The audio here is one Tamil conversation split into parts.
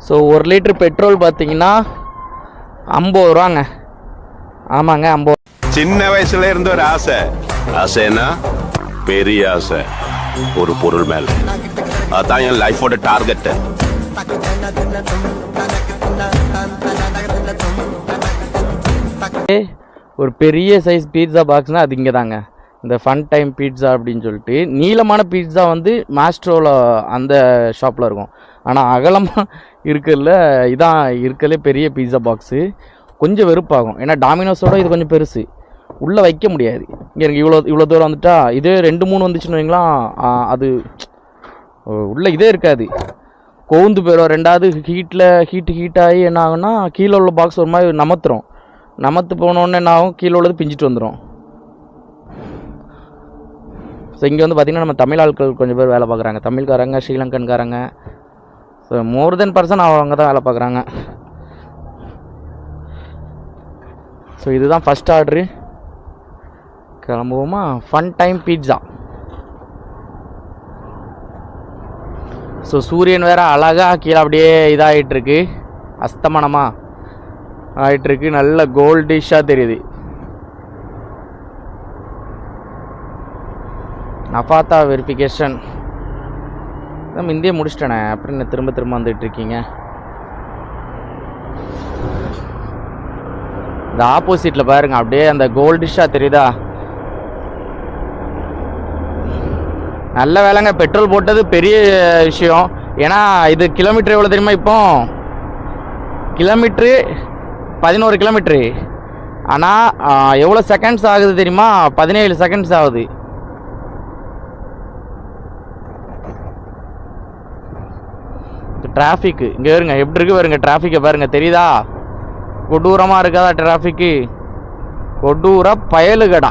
ஸோ 1 லிட்டர் பெட்ரோல் பார்த்தீங்கன்னா 50 ரூபாங்க. ஆமாங்க 50. சின்ன வயசுல இருந்து ஒரு ஆசைன்னா பெரிய ஆசை ஒரு பொருள் மேல. அதான் என் லைஃபோட டார்கெட். ஒரு பெரிய சைஸ் பீட்சா பாக்ஸ்னால் அது இங்கே தாங்க. இந்த ஃபன் டைம் பீட்சா அப்படின்னு சொல்லிட்டு நீளமான பீட்சா வந்து மாஸ்ட்ரோவில் அந்த ஷாப்பில் இருக்கும். ஆனால் அகலமாக இருக்கிறதுல இதான் இருக்கிறதுலே பெரிய பீட்சா பாக்ஸு. கொஞ்சம் வெறுப்பாகும், ஏன்னா டாமினோஸோட இது கொஞ்சம் பெருசு, உள்ளே வைக்க முடியாது. இங்கே எனக்கு இவ்வளோ தூரம் வந்துட்டா, இதே 2-3 வந்துச்சுன்னு வைங்களா, அது உள்ளே இதே இருக்காது, கோந்து போயிடும். ரெண்டாவது ஹீட்டாகி என்ன ஆகும்னா கீழே உள்ள பாக்ஸ் ஒரு மாதிரி நமத்து போனோடனே என்ன ஆகும், கீழே உள்ளது பிஞ்சிட்டு வந்துடும். ஸோ இங்கே வந்து பார்த்திங்கன்னா நம்ம தமிழ் ஆட்கள் கொஞ்சம் பேர் வேலை பார்க்குறாங்க, தமிழ்காரங்க, ஸ்ரீலங்கன்காரங்க. ஸோ மோர் தென் பர்சன் அவங்க தான் வேலை பார்க்குறாங்க. ஸோ இதுதான் ஃபஸ்ட் ஆர்டரு. கிளம்புவோமா? Fun time pizza. ஸோ சூரியன் வேறு அழகாக கீழே அப்படியே இதாகிட்டுருக்கு, அஸ்தமனமாக ஆகிட்டுருக்கு, நல்ல கோல்டிஷாக தெரியுது. நஃபாத்தா வெரிஃபிகேஷன் நம்ம இந்தியா முடிச்சிட்டேனே, அப்படின்னு திரும்ப வந்துட்டுருக்கீங்க. இந்த ஆப்போசிட்டில் பாருங்க, அப்படியே அந்த கோல்டிஷாக தெரியுதா? நல்ல வேலைங்க பெட்ரோல் போட்டது பெரிய விஷயம். ஏன்னா இது கிலோமீட்டர் எவ்வளோ தெரியுமா? இப்போ கிலோமீட்ரு 11 கிலோமீட்ரு. ஆனால் எவ்வளோ செகண்ட்ஸ் ஆகுது தெரியுமா? 17 செகண்ட்ஸ் ஆகுது. டிராஃபிக்கு இங்கே வருங்க, எப்படி இருக்கு பாருங்க, டிராஃபிக்கை பாருங்க, தெரியுதா? கொடூரமாக இருக்காதா டிராஃபிக்கு? கொடூர பயலுகடா,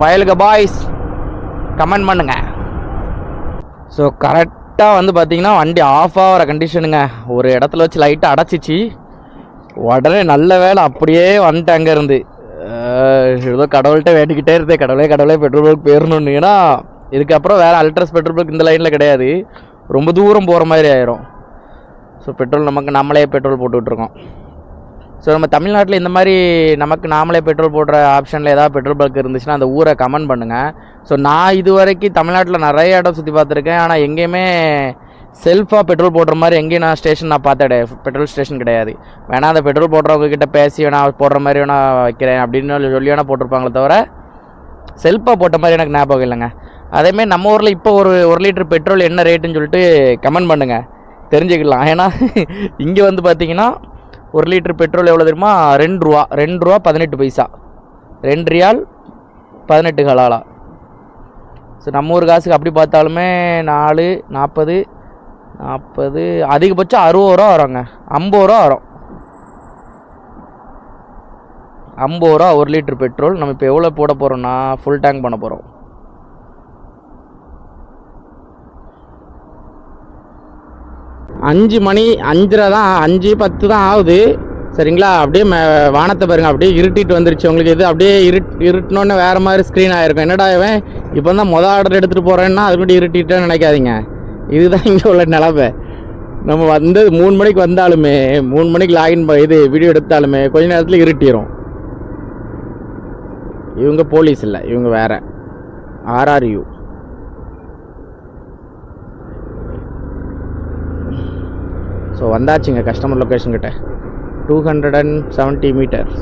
பயலுக பாய்ஸ் கமெண்ட் பண்ணுங்க. ஸோ கரெக்டாக வந்து பார்த்தீங்கன்னா வண்டி ஆஃப் ஆகிற கண்டிஷனுங்க. ஒரு இடத்துல வச்சு லைட்டாக அடைச்சிச்சு, உடனே நல்ல வேலை அப்படியே வந்துட்டு அங்கேருந்து. ஏதோ கடவுள்கிட்ட வேண்டிக்கிட்டே இருந்தேன், கடவுளே பெட்ரோல் பங்க் போயிடணுன்னு. ஏன்னா இதுக்கப்புறம் வேறு அல்ட்ரஸ் பெட்ரோல் பங்க் இந்த லைனில் கிடையாது, ரொம்ப தூரம் போகிற மாதிரி ஆயிரும். ஸோ பெட்ரோல் நம்மளே பெட்ரோல் போட்டுக்கிட்டுருக்கோம். ஸோ நம்ம தமிழ்நாட்டில் இந்த மாதிரி நாமளே பெட்ரோல் போடுற ஆப்ஷனில் ஏதாவது பெட்ரோல் பங்க் இருந்துச்சுன்னா அந்த ஊரை கமெண்ட் பண்ணுங்கள். ஸோ நான் இது வரைக்கும் தமிழ்நாட்டில் நிறைய இடம் சுற்றி பார்த்துருக்கேன், ஆனால் எங்கேயுமே செல்ஃபாக பெட்ரோல் போடுற மாதிரி எங்கேயும் நான் பார்த்தேன் பெட்ரோல் ஸ்டேஷன் கிடையாது. வேணா அந்த பெட்ரோல் போடுறவங்க கிட்ட பேசி வேணா போடுற மாதிரி வேணா வைக்கிறேன் அப்படின்னு சொல்லி வேணா போட்டிருப்பாங்களே தவிர செல்ஃபாக போட்ட மாதிரி எனக்கு ஞாபகம் இல்லைங்க. அதேமாதிரி நம்ம ஊரில் இப்போ ஒரு லிட்டர் பெட்ரோல் என்ன ரேட்டுன்னு சொல்லிட்டு கமெண்ட் பண்ணுங்கள், தெரிஞ்சுக்கலாம். ஏன்னா இங்கே வந்து பார்த்தீங்கன்னா 1 லிட்டர் பெட்ரோல் எவ்வளோ தெரியுமா? 2 ரூபா 18 பைசா, 2 ரியால் 18 ஹலாலா. ஸோ நம்ம ஊர் காசுக்கு அப்படி பார்த்தாலுமே 4, 40 அதிகபட்சம் 60 ரூபா வரோங்க, 50 ரூபா வரும். 50 ரூபா 1 லிட்டர் பெட்ரோல். நம்ம இப்போ எவ்வளோ போட போகிறோம்னா ஃபுல் டேங்க் பண்ண போகிறோம். 5 மணி 5:30 தான், 5:10 தான் ஆகுது, சரிங்களா? அப்படியே வானத்தை பாருங்க, அப்படியே இருட்டிட்டு வந்துருச்சு. உங்களுக்கு இது அப்படியே இருட்டினோன்னு வேறு மாதிரி ஸ்க்ரீன் ஆகிருக்கும். என்னடா இவன் இப்போ தான் ஆர்டர் எடுத்துகிட்டு போகிறேன்னா அது மட்டும் இருட்டிட்டேன்னு நினைக்காதீங்க. இதுதான் இங்கே உள்ள நிலமை. நம்ம வந்து 3 மணிக்கு வந்தாலுமே, 3 மணிக்கு லாகின் இது வீடியோ எடுத்தாலுமே கொஞ்ச நேரத்தில் இருட்டிடும். இவங்க போலீஸ் இல்லை, இவங்க வேறு RRU. ஸோ வந்தாச்சுங்க கஸ்டமர் லொக்கேஷன் கிட்ட, 270 மீட்டர்ஸ்.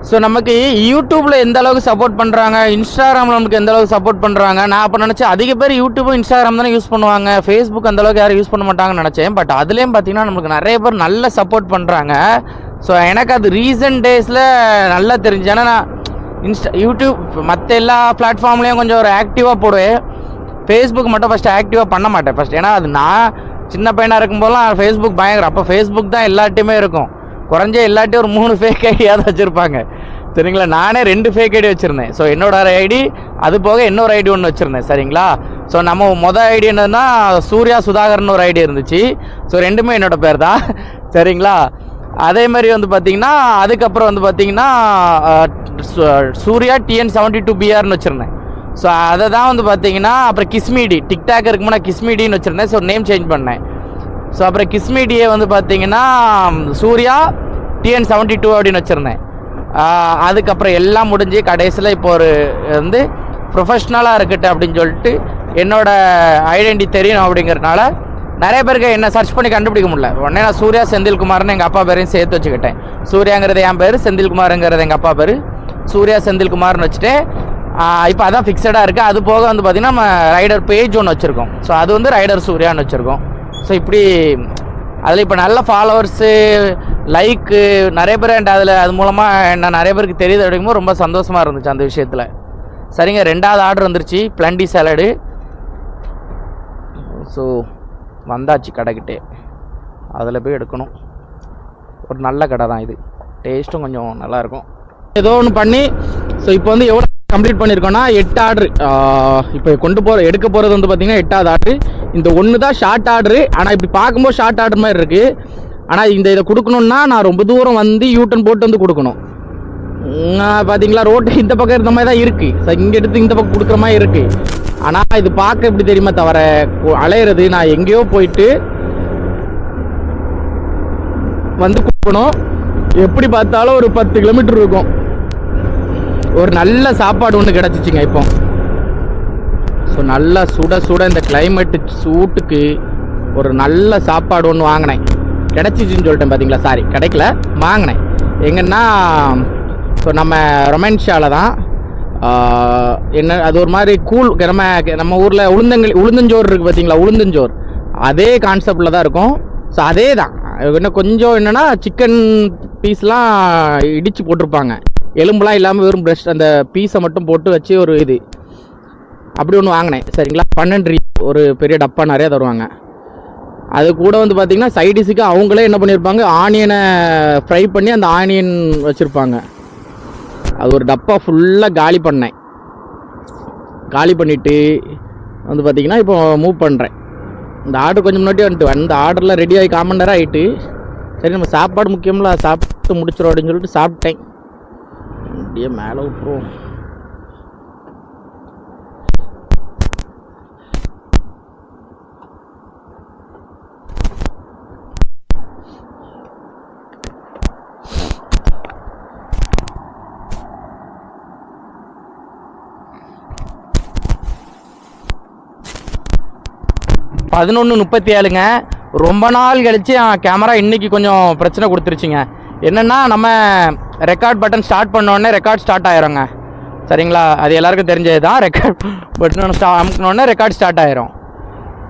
ஸோ நமக்கு யூடியூப்பில் எந்த அளவுக்கு சப்போர்ட் பண்ணுறாங்க, இன்ஸ்டாகிராமில் நமக்கு எந்த அளவுக்கு சப்போர்ட் பண்ணுறாங்க. நான் அப்போ நினச்சேன் அதிக பேர் யூடியூப்பும் இன்ஸ்டாகிராம் தானே யூஸ் பண்ணுவாங்க, ஃபேஸ்புக் அந்தளவுக்கு யாரும் யூஸ் பண்ண மாட்டாங்கன்னு நினச்சேன். பட் அதுலேயும் பார்த்தீங்கன்னா நமக்கு நிறைய பேர் நல்ல சப்போர்ட் பண்ணுறாங்க. ஸோ எனக்கு அது ரீசன்ட் டேஸில் நல்லா தெரிஞ்சு. ஏன்னா நான் யூடியூப் மற்ற எல்லா பிளாட்ஃபார்ம்லேயும் கொஞ்சம் ஒரு ஆக்டிவாக போடுவேன், ஃபேஸ்புக் மட்டும் ஃபஸ்ட்டு ஆக்டிவாக பண்ண மாட்டேன் ஃபஸ்ட். ஏன்னா அது நான் சின்ன பையனாக இருக்கும்போதெல்லாம் ஃபேஸ்புக் பயங்கரம். அப்போ ஃபேஸ்புக் தான் எல்லாட்டையுமே இருக்கும், குறைஞ்ச எல்லாட்டையும் ஒரு 3 ஃபேக் ஐடியாவது வச்சுருப்பாங்க, சரிங்களா? நானே 2 ஃபேக் ஐடி வச்சுருந்தேன். ஸோ என்னோட ஐடி அது போக இன்னொரு ஐடி ஒன்று வச்சுருந்தேன், சரிங்களா? ஸோ நம்ம மொதல் ஐடி என்னதுன்னா சூர்யா சுதாகர்னு ஒரு ஐடி இருந்துச்சு. ஸோ 2மே என்னோடய பேர் தான், சரிங்களா? அதே மாதிரி வந்து பார்த்திங்கன்னா அதுக்கப்புறம் வந்து பார்த்திங்கன்னா சூர்யா TN72BRன்னு வச்சுருந்தேன். ஸோ அதை தான் வந்து பார்த்தீங்கன்னா அப்புறம் கிஸ்மீடி டிக்டாக் இருக்குமோ நான் கிஸ்மீடின்னு வச்சுருந்தேன். ஸோ நேம் சேஞ்ச் பண்ணேன். ஸோ அப்புறம் கிஸ்மீடியை வந்து பார்த்தீங்கன்னா சூர்யா TN72 அப்படின்னு வச்சுருந்தேன். அதுக்கப்புறம் எல்லாம் முடிஞ்சு கடைசியில் இப்போ ஒரு வந்து ப்ரொஃபஷ்னலாக இருக்கட்டும் அப்படின்னு சொல்லிட்டு என்னோட ஐடென்டிட்டி தெரியணும் அப்படிங்கிறதுனால நிறைய பேருக்கு என்ன சர்ச் பண்ணி கண்டுபிடிக்க முடியல. உடனே நான் சூர்யா செந்தில்குமார்னு எங்கள் அப்பா பேரையும் சேர்த்து வச்சுக்கிட்டேன். சூர்யாங்கிறது என் பேர், செந்தில்குமாருங்கிறது எங்கள் அப்பா பேர். சூர்யா செந்தில்குமார்னு வச்சுட்டு இப்போ அதான் ஃபிக்ஸடாக இருக்குது. அது போக வந்து பார்த்திங்கன்னா நம்ம ரைடர் பேஜ் ஒன்று வச்சுருக்கோம். ஸோ அது வந்து ரைடர் சூர்யான்னு வச்சுருக்கோம். ஸோ இப்படி அதில் இப்போ நல்ல ஃபாலோவர்ஸு லைக்கு நிறைய பேர் அதில் அது மூலமாக என்ன நிறைய பேருக்கு தெரியுது அப்படிங்கும்போது ரொம்ப சந்தோஷமாக இருந்துச்சு அந்த விஷயத்தில். சரிங்க, 2வது ஆர்டர் வந்துருச்சு, பிளண்டி சாலடு. ஸோ வந்தாச்சு கடைக்கிட்டே, அதில் போய் எடுக்கணும். ஒரு நல்ல கடை தான் இது, டேஸ்ட்டும் கொஞ்சம் நல்லாயிருக்கும். ஏதோ ஒன்று பண்ணி ஸோ இப்போ வந்து எவ்வளோ கம்ப்ளீட் பண்ணியிருக்கோன்னா 8 ஆர்டரு. இப்போ எடுக்க போகிறது வந்து பார்த்திங்கன்னா 8வது ஆர்டரு. இந்த ஒன்று தான் ஷார்ட் ஆர்டரு. ஆனால் இப்படி பார்க்கும்போது ஷார்ட் ஆர்டர் மாதிரி இருக்குது. ஆனால் இதை கொடுக்கணுன்னா நான் ரொம்ப தூரம் வந்து யூட்டன் போட்டு வந்து கொடுக்கணும். பார்த்தீங்களா, ரோட்டு இந்த பக்கம் இருந்த மாதிரி தான் இருக்குது. ஸோ இங்கே எடுத்து இந்த பக்கம் கொடுக்குற மாதிரி இருக்குது. ஆனால் இது பார்க்க எப்படி தெரியுமா தவிர அலையிறது, நான் எங்கேயோ போயிட்டு வந்து கொடுக்கணும். எப்படி பார்த்தாலும் ஒரு 10 கிலோமீட்டர் இருக்கும். ஒரு நல்ல சாப்பாடு ஒன்று கிடச்சிச்சிங்க இப்போ. ஸோ நல்லா சுட சுட இந்த கிளைமேட்டு சூட்டுக்கு ஒரு நல்ல சாப்பாடு ஒன்று வாங்கினேன். கிடச்சிச்சின்னு சொல்லிட்டேன் பார்த்தீங்களா, சாரி கிடைக்கல, வாங்கினேன். எங்கன்னா ஸோ நம்ம ரொமான்ஷியாவில் தான். என்ன அது ஒரு மாதிரி கூழ், நம்ம ஊரில் உளுந்தஞ்சோறு இருக்குது பார்த்தீங்களா, உளுந்தஞ்சோறு அதே கான்செப்டில் தான் இருக்கும். ஸோ அதே தான், இன்னும் கொஞ்சம் என்னென்னா சிக்கன் பீஸ்லாம் இடித்து போட்டிருப்பாங்க, எலும்புலாம் இல்லாமல் வெறும் பிரஷ் அந்த பீஸை மட்டும் போட்டு வச்சு ஒரு இது அப்படி ஒன்று வாங்கினேன். சரிங்களா, 12 ஒரு பெரிய டப்பா நிறையா தருவாங்க. அது கூட வந்து பார்த்திங்கன்னா சைடிஷுக்கு அவங்களே என்ன பண்ணியிருப்பாங்க, ஆனியனை ஃப்ரை பண்ணி அந்த ஆனியன் வச்சுருப்பாங்க. அது ஒரு டப்பா ஃபுல்லாக காலி பண்ணேன். காலி பண்ணிவிட்டு வந்து பார்த்திங்கன்னா இப்போ மூவ் பண்ணுறேன். இந்த ஆர்டர் கொஞ்சம் முன்னாடி வந்துட்டு அந்த ஆர்டரில் ரெடி ஆகி காமண்டராக ஆகிட்டு, சரி நம்ம சாப்பாடு முக்கியமில்ல, சாப்பிட்டு முடிச்சிடும் அப்படின்னு சொல்லிட்டு சாப்பிட்டேன். அப்படியே மேலே விட்டுருவோம். $11:37ங்க. ரொம்ப நாள் கழிச்சு கேமரா இன்றைக்கி கொஞ்சம் பிரச்சனை கொடுத்துருச்சுங்க. என்னென்னா நம்ம ரெக்கார்ட் பட்டன் ஸ்டார்ட் பண்ணோடனே ரெக்கார்ட் ஸ்டார்ட் ஆகிருங்க. சரிங்களா, அது எல்லாருக்கும் தெரிஞ்சது தான். ரெக்கார்ட் பட்டன் அமுக்கினோடனே ரெக்கார்ட் ஸ்டார்ட் ஆகிரும்.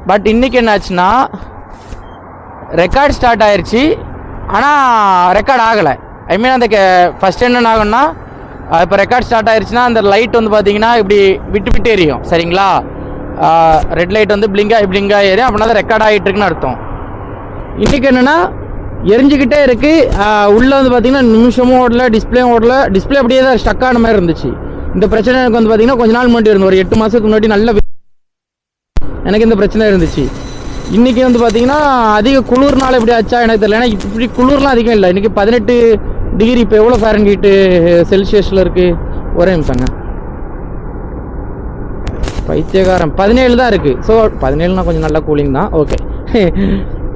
பட் இன்றைக்கி என்னாச்சுன்னா ரெக்கார்ட் ஸ்டார்ட் ஆயிடுச்சு, ஆனால் ரெக்கார்ட் ஆகலை. ஐ மீன் அந்த ஃபஸ்ட் என்ன ஆகும்னா, இப்போ ரெக்கார்ட் ஸ்டார்ட் ஆயிடுச்சுன்னா அந்த லைட் வந்து பார்த்தீங்கன்னா இப்படி விட்டு விட்டு எரியும். சரிங்களா, ரெட் லைட் வந்து பிளிங்காக ஏறும், அப்படின்னா தான் ரெக்கார்ட் ஆகிட்டு இருக்குன்னு அர்த்தம். இன்றைக்கி என்னென்னா எரிஞ்சிக்கிட்டே இருக்குது. உள்ளே வந்து பார்த்திங்கன்னா நிமிஷமும் ஓடல, டிஸ்பிளேயும் ஓடல. டிஸ்பிளே அப்படியே தான் ஸ்டக் ஆன மாதிரி இருந்துச்சு. இந்த பிரச்சனை எனக்கு வந்து பார்த்திங்கன்னா கொஞ்ச நாள் முன்னாடி இருந்து, ஒரு 8 மாதத்துக்கு முன்னாடி நல்ல எனக்கு இந்த பிரச்சனை இருந்துச்சு. இன்றைக்கி வந்து பார்த்திங்கன்னா அதிக குளிர்னால எப்படி ஆச்சா எனக்கு தெரியல. ஏன்னா இப்படி குளிர்லாம் அதிகம் இல்லை. இன்றைக்கி 18 டிகிரி. இப்போ எவ்வளோ ஃபாரன்ஹீட்டு செல்சியஸில் இருக்குது? ஒரே நிமிஷங்க, பைத்தியகாரம் 17 தான் இருக்குது. ஸோ 17னா கொஞ்சம் நல்லா கூலிங் தான். ஓகே,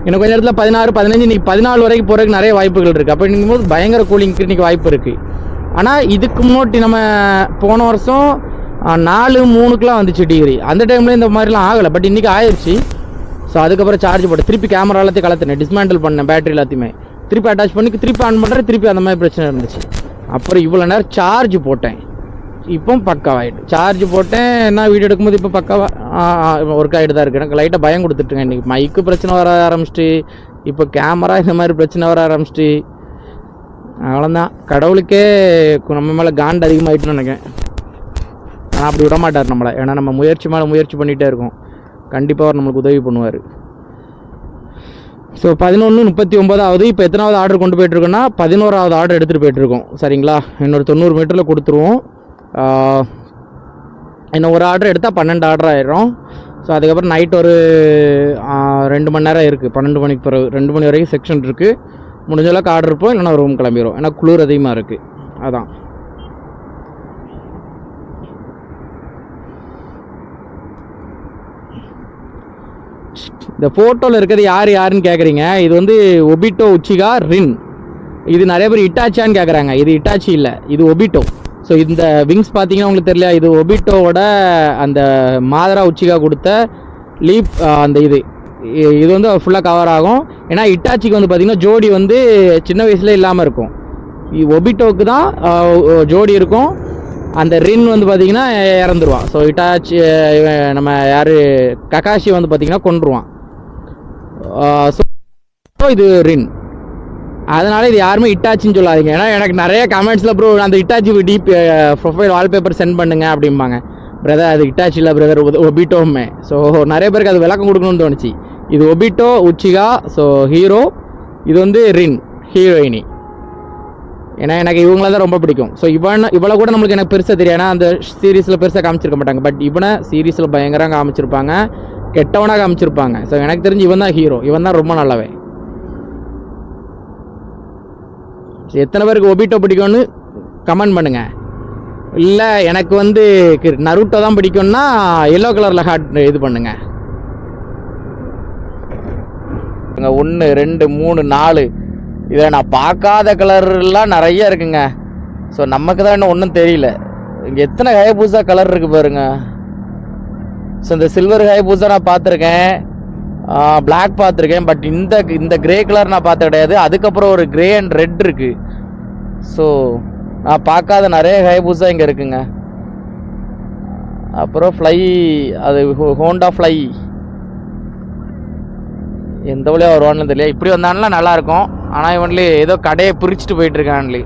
இன்னும் கொஞ்சம் இடத்துல 16, 15, இன்றைக்கி 14 வரைக்கும் போகிறதுக்கு நிறைய வாய்ப்புகள் இருக்குது. அப்போ இருக்கும்போது பயங்கர கூலிங்க்கு இன்றைக்கி வாய்ப்பு இருக்குது. ஆனால் இதுக்கு முன்னாடி நம்ம போன வருஷம் 4-3க்குலாம் வந்துச்சு டிகிரி. அந்த டைமில் இந்த மாதிரிலாம் ஆகலை. பட் இன்றைக்கி ஆயிடுச்சு. ஸோ அதுக்கப்புறம் சார்ஜ் போட்டு திருப்பி கேமரா எல்லாத்தையும் கலத்தினேன், டிஸ்மேண்டில் பண்ணேன், பேட்டரி எல்லாத்தையுமே திருப்பி அட்டாச் பண்ணி திருப்பி ஆன் பண்ணுறேன். திருப்பி அந்த மாதிரி பிரச்சனை இருந்துச்சு. அப்புறம் இவ்வளோ நேரம் சார்ஜ் போட்டேன், இப்போ பக்காவாகிட்டு. சார்ஜ் போட்டேன், என்ன வீடியோ எடுக்கும்போது இப்போ பக்காவாக ஒர்க் ஆகிட்டு தான் இருக்குது. எனக்கு லைட்டாக பயம் கொடுத்துட்டுங்க. இன்றைக்கி மைக்கு பிரச்சனை வர ஆரம்பிச்சிட்டு, இப்போ கேமரா இந்த மாதிரி பிரச்சனை வர ஆரம்பிச்சிட்டு, அவ்வளோதான். கடவுளுக்கே நம்ம மேலே காண்டு அதிகமாகிட்டுன்னு நினைக்கிறேன். ஆனால் அப்படி விட மாட்டார் நம்மளை. ஏன்னா நம்ம முயற்சி மேலே முயற்சி பண்ணிகிட்டே இருக்கோம். கண்டிப்பாக அவர் நம்மளுக்கு உதவி பண்ணுவார். ஸோ 11:39 இப்போ எத்தனாவது ஆர்டர் கொண்டு போயிட்டுருக்கோன்னா 11வது ஆர்டர் எடுத்துகிட்டு போயிட்டுருக்கோம். சரிங்களா, இன்னொரு 90 மீட்டரில் கொடுத்துருவோம். இன்னும் ஒரு ஆர்டர் எடுத்தால் 12 ஆர்டர் ஆயிடும். ஸோ அதுக்கப்புறம் நைட் ஒரு 2 மணி நேரம் இருக்குது. 12 மணிக்கு பிறகு 2 மணி வரைக்கும் செக்ஷன் இருக்குது. முடிஞ்ச அளவுக்கு ஆர்டர் இருப்போம், இல்லைனா ரூம் கிளம்பிடும். ஏன்னா குளிர் அதிகமாக இருக்குது. அதான் இந்த ஃபோட்டோவில் இருக்கிறது யாருன்னு கேட்குறீங்க. இது வந்து ஒபிட்டோ உச்சிகா ரின். இது நிறைய பேர் இட்டாச்சியான்னு கேட்குறாங்க. இது இட்டாச்சி இல்லை, இது ஒபிட்டோ. ஸோ இந்த விங்ஸ் பார்த்தீங்கன்னா உங்களுக்கு தெரியல, இது ஒபிட்டோவோட அந்த மாதரா உச்சிகா கொடுத்த லீப். அந்த இது வந்து ஃபுல்லாக கவர் ஆகும். ஏன்னா இட்டாச்சிக்கு வந்து பார்த்திங்கன்னா ஜோடி வந்து சின்ன வயசுல இல்லாமல் இருக்கும். ஒபிட்டோவுக்கு தான் ஜோடி இருக்கும். அந்த ரின் வந்து பார்த்திங்கன்னா இறந்துருவான். ஸோ இட்டாச்சி நம்ம யார் ககாஷி வந்து பார்த்திங்கன்னா கொன்றுவான். ஸோ இது ரின். அதனால் இது யாருமே இட்டாச்சின்னு சொல்லாதீங்க. ஏன்னா எனக்கு நிறைய கமெண்ட்ஸில் ப்ரோ அந்த Itachi deep profile wallpaper send பண்ணுங்க அப்படிம்பாங்க. பிரதர் அது இட்டாச்சி இல்லை பிரதர், ஒபிட்டோமே. ஸோ நிறைய பேருக்கு அது விளக்கம் கொடுக்கணும்னு தோணுச்சு. இது ஒபிட்டோ உச்சிகா, ஸோ ஹீரோ. இது வந்து ரின், ஹீரோயினி. ஏன்னா எனக்கு இவங்கள தான் ரொம்ப பிடிக்கும். ஸோ இவளை கூட நம்மளுக்கு எனக்கு பெருசாக தெரியும். ஏன்னா அந்த சீரீஸில் பெருசாக காமிச்சிருக்க மாட்டாங்க. பட் இவனை சீரீஸில் பயங்கரமாக காமிச்சிருப்பாங்க, கெட்டவனாக காமிச்சிருப்பாங்க. ஸோ எனக்கு தெரிஞ்சு இவன் தான் ஹீரோ, இவன் தான் ரொம்ப நல்லவே. எத்தனை பேருக்கு ஒபிட்டோ பிடிக்கும்னு கமெண்ட் பண்ணுங்க. இல்லை எனக்கு வந்து நருட்டோ தான் பிடிக்கும்னா எல்லோ கலரில் ஹார்ட் இது பண்ணுங்க. 1 2 3 4 இதில் நான் பார்க்காத கலர்லாம் நிறைய இருக்குங்க. ஸோ நமக்கு தான் இன்னும் ஒன்றும் தெரியல. இங்கே எத்தனை ஹயபூசா கலர் இருக்குது பாருங்க. ஸோ இந்த சில்வர் ஹயபூசா நான் பார்த்துருக்கேன், பிளாக் பார்த்துருக்கேன். பட் இந்த கிரே கலர் நான் பார்த்த கிடையாது. அதுக்கப்புறம் ஒரு கிரே அண்ட் ரெட் இருக்குது. ஸோ நான் பார்க்காத நிறைய ஹயபூசா இங்கே இருக்குங்க. அப்புறம் ஃப்ளை, அது ஹோண்டா ஃப்ளை எந்த வழியாக வருவான்னு தெரியல. இப்படி வந்தான்லாம் நல்லாயிருக்கும். ஆனால் இவன்லேயே ஏதோ கடையை பிரிச்சுட்டு போயிட்டுருக்கான்லே.